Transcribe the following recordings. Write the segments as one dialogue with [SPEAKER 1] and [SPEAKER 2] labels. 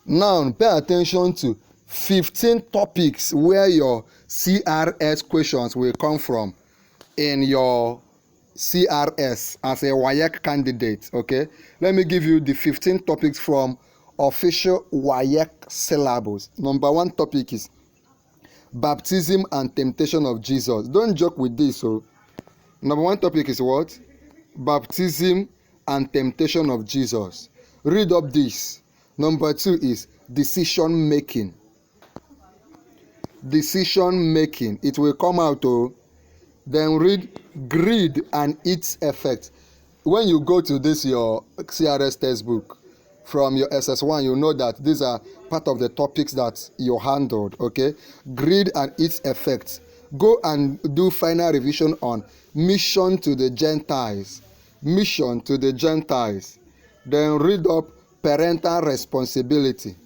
[SPEAKER 1] Now, pay attention to 15 topics where your CRS questions will come from in your CRS as a WAEC candidate. Okay, let me give you the 15 topics from official WAEC syllabus. Number 1 topic is baptism and temptation of Jesus. Don't joke with this. So, number 1 topic is what? Baptism and temptation of Jesus. Read up this. Number 2 is decision making. Decision making. It will come out. Then read greed and its effect. When you go to this your CRS textbook from your SS1, you know that these are part of the topics that you handled. Okay, greed and its effects. Go and do final revision on mission to the Gentiles. Mission to the Gentiles. Then read up parental responsibility.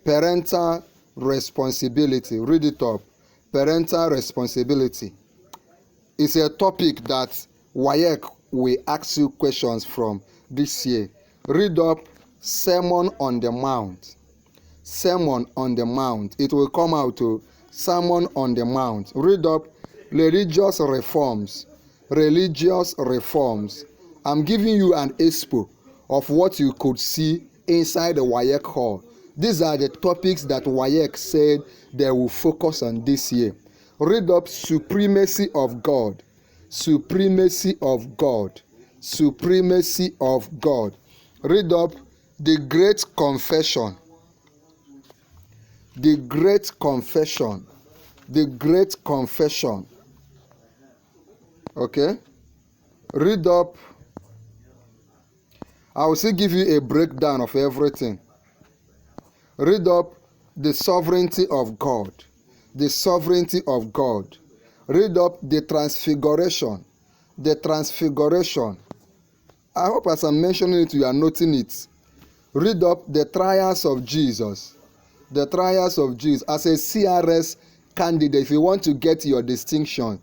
[SPEAKER 1] Parental responsibility. Read it up. Parental responsibility. It's a topic that WAEC will ask you questions from this year. Read up Sermon on the Mount. Sermon on the Mount. It will come out to Sermon on the Mount. Read up religious reforms. Religious reforms. I'm giving you an expo of what you could see inside the WAEC hall. These are the topics that WAEC said they will focus on this year. Read up Supremacy of God. Supremacy of God. Supremacy of God. Read up the Great Confession. The Great Confession. The Great Confession. Okay? Read up. I will still give you a breakdown of everything. Read up the sovereignty of God. The sovereignty of God. Read up the transfiguration. The transfiguration. I hope as I'm mentioning it, you are noting it. Read up the trials of Jesus. The trials of Jesus. As a CRS candidate, if you want to get your distinction,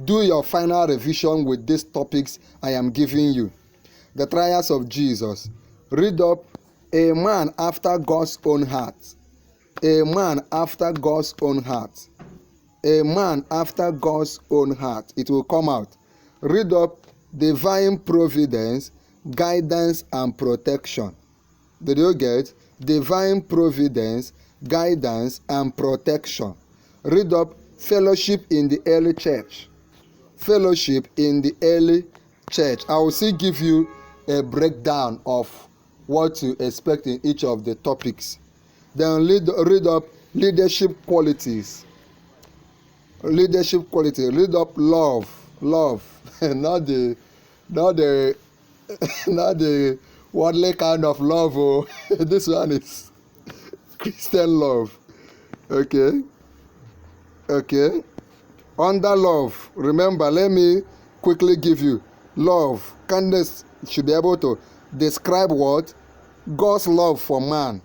[SPEAKER 1] do your final revision with these topics I am giving you. The trials of Jesus. Read up a man after God's own heart. A man after God's own heart. A man after God's own heart. It will come out. Read up divine providence, guidance, and protection. Did you get? Divine providence, guidance, and protection. Read up fellowship in the early church. Fellowship in the early church. I will still give you a breakdown of what to expect in each of the topics. Then read up leadership qualities. Leadership quality. Read up love. Love. not the worldly kind of love. Oh. This one is Christian love. Okay. Okay. Under love. Remember, let me quickly give you love. Candace should be able to describe what? God's love for man.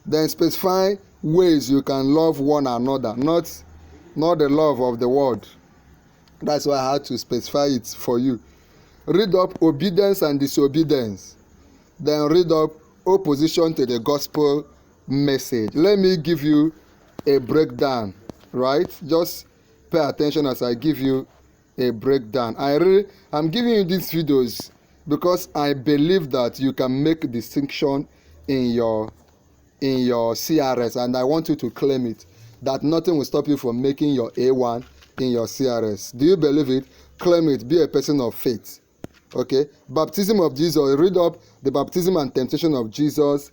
[SPEAKER 1] Then specify ways you can love one another, not the love of the world. That's why I had to specify it for you. Read up obedience and disobedience. Then read up opposition to the gospel message. Let me give you a breakdown, right? Just pay attention as I give you a breakdown. I'm giving you these videos because I believe that you can make distinction in your CRS, and I want you to claim it, that nothing will stop you from making your A1 in your CRS. Do you believe it? Claim it. Be a person of faith. Okay? Baptism of Jesus. Read up the baptism and temptation of Jesus.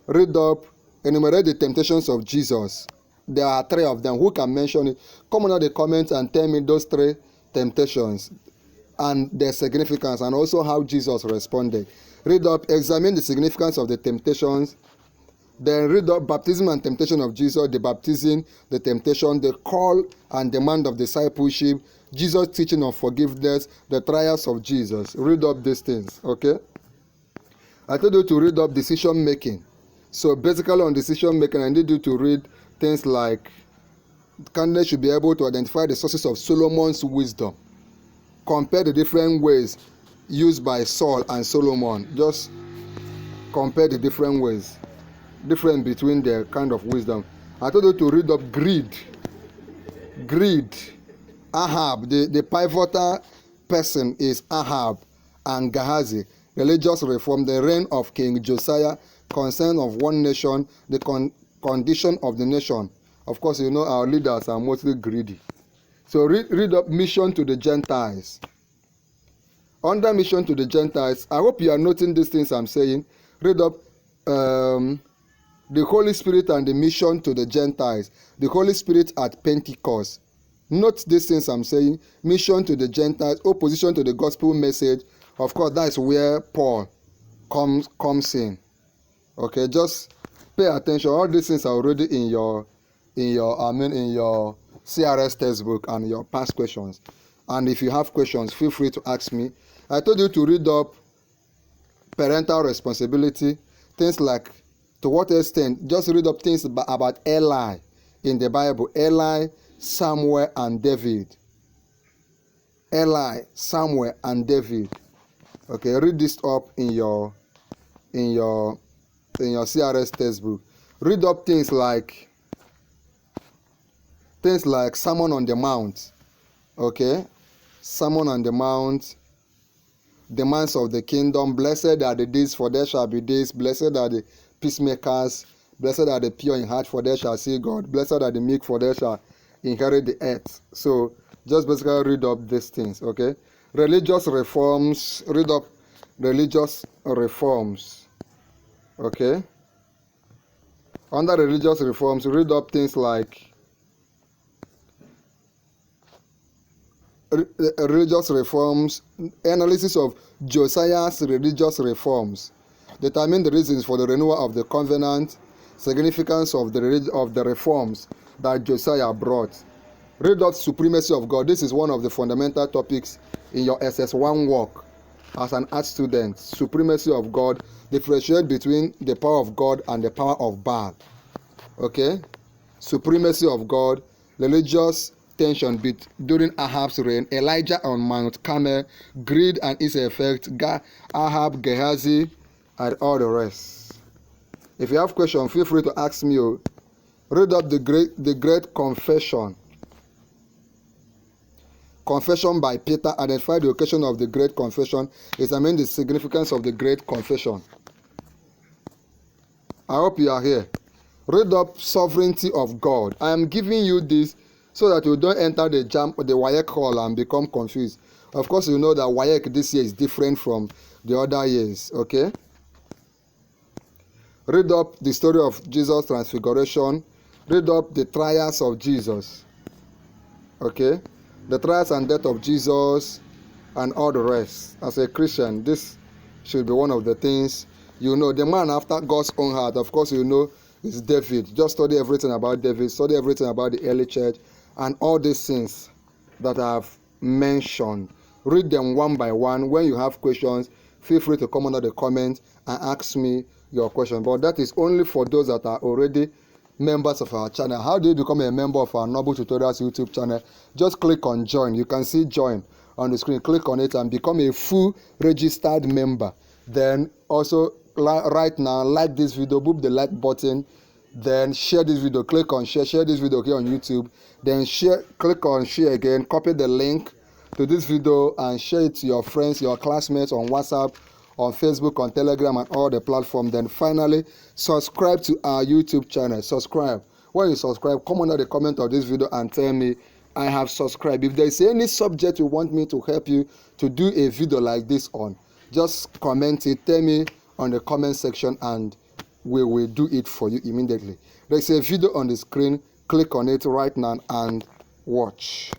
[SPEAKER 1] Read up, enumerate the temptations of Jesus. There are 3 of them. Who can mention it? Come under the comments and tell me those 3 temptations and their significance, and also how Jesus responded. Read up, examine the significance of the temptations. Then read up baptism and temptation of Jesus, the baptism, the temptation, the call and demand of discipleship, Jesus' teaching of forgiveness, the trials of Jesus. Read up these things, okay? I told you to read up decision making. So basically on decision making, I need you to read things like candidates should be able to identify the sources of Solomon's wisdom. Compare the different ways used by Saul and Solomon. Just compare the different ways, different between the kind of wisdom. I told you to read up greed. Ahab, the pivotal person is Ahab and Gehazi. Religious reform, the reign of King Josiah, concern of one nation, the condition of the nation. Of course, you know our leaders are mostly greedy. So read up mission to the Gentiles. Under mission to the Gentiles, I hope you are noting these things I'm saying. Read up the Holy Spirit and the mission to the Gentiles. The Holy Spirit at Pentecost. Note these things I'm saying. Mission to the Gentiles, opposition to the gospel message. Of course, that's where Paul comes in. Okay, just pay attention. All these things are already in your CRS textbook and your past questions. And if you have questions, feel free to ask me. I told you to read up parental responsibility, things like to what extent. Just read up things about Eli in the Bible. Eli, Samuel, and David. Eli, Samuel, and David. Okay, read this up in your CRS textbook. Read up things like Sermon on the Mount. Okay, Sermon on the Mount. Demands of the kingdom. Blessed are the deeds, for there shall be days. Blessed are the peacemakers. Blessed are the pure in heart, for they shall see God. Blessed are the meek, for they shall inherit the earth. So just basically read up these things. Okay, religious reforms. Read up religious reforms. Okay, under religious reforms, read up things like religious reforms, analysis of Josiah's religious reforms, determine the reasons for the renewal of the covenant, significance of the reforms that Josiah brought. Read up supremacy of God. This is one of the fundamental topics in your SS1 work as an art student. Supremacy of God, differentiate between the power of God and the power of Baal. Okay, supremacy of God, religious tension during Ahab's reign, Elijah on Mount Carmel, greed and its effect, Ahab, Gehazi, and all the rest. If you have questions, feel free to ask me. Read up the great confession. Confession by Peter. Identify the occasion of the great confession. Examine the significance of the great confession. I hope you are here. Read up sovereignty of God. I am giving you this so that you don't enter the WAEC hall and become confused. Of course, you know that WAEC this year is different from the other years. Okay. Read up the story of Jesus' transfiguration. Read up the trials of Jesus. Okay, the trials and death of Jesus and all the rest. As a Christian, this should be one of the things you know. The man after God's own heart, of course, you know, is David. Just study everything about David, study everything about the early church and all these things that I have mentioned. Read them one by one. When you have questions, feel free to come under the comments and ask me your question. But that is only for those that are already members of our channel. How do you become a member of our Noble Tutorials YouTube channel? Just click on join. You can see join on the screen. Click on it and become a full registered member. Then also right now, like this video, boop the like button, then share this video. Click on share this video here on YouTube, then click on share again, copy the link to this video and share it to your friends, your classmates on WhatsApp, on Facebook, on Telegram, and all the platforms. Then finally, subscribe to our YouTube channel. Subscribe. When you subscribe, come under the comment of this video and tell me I have subscribed. If there is any subject you want me to help you to do a video like this on, just comment it, tell me on the comment section, and we will do it for you immediately. There's a video on the screen. Click on it right now and watch.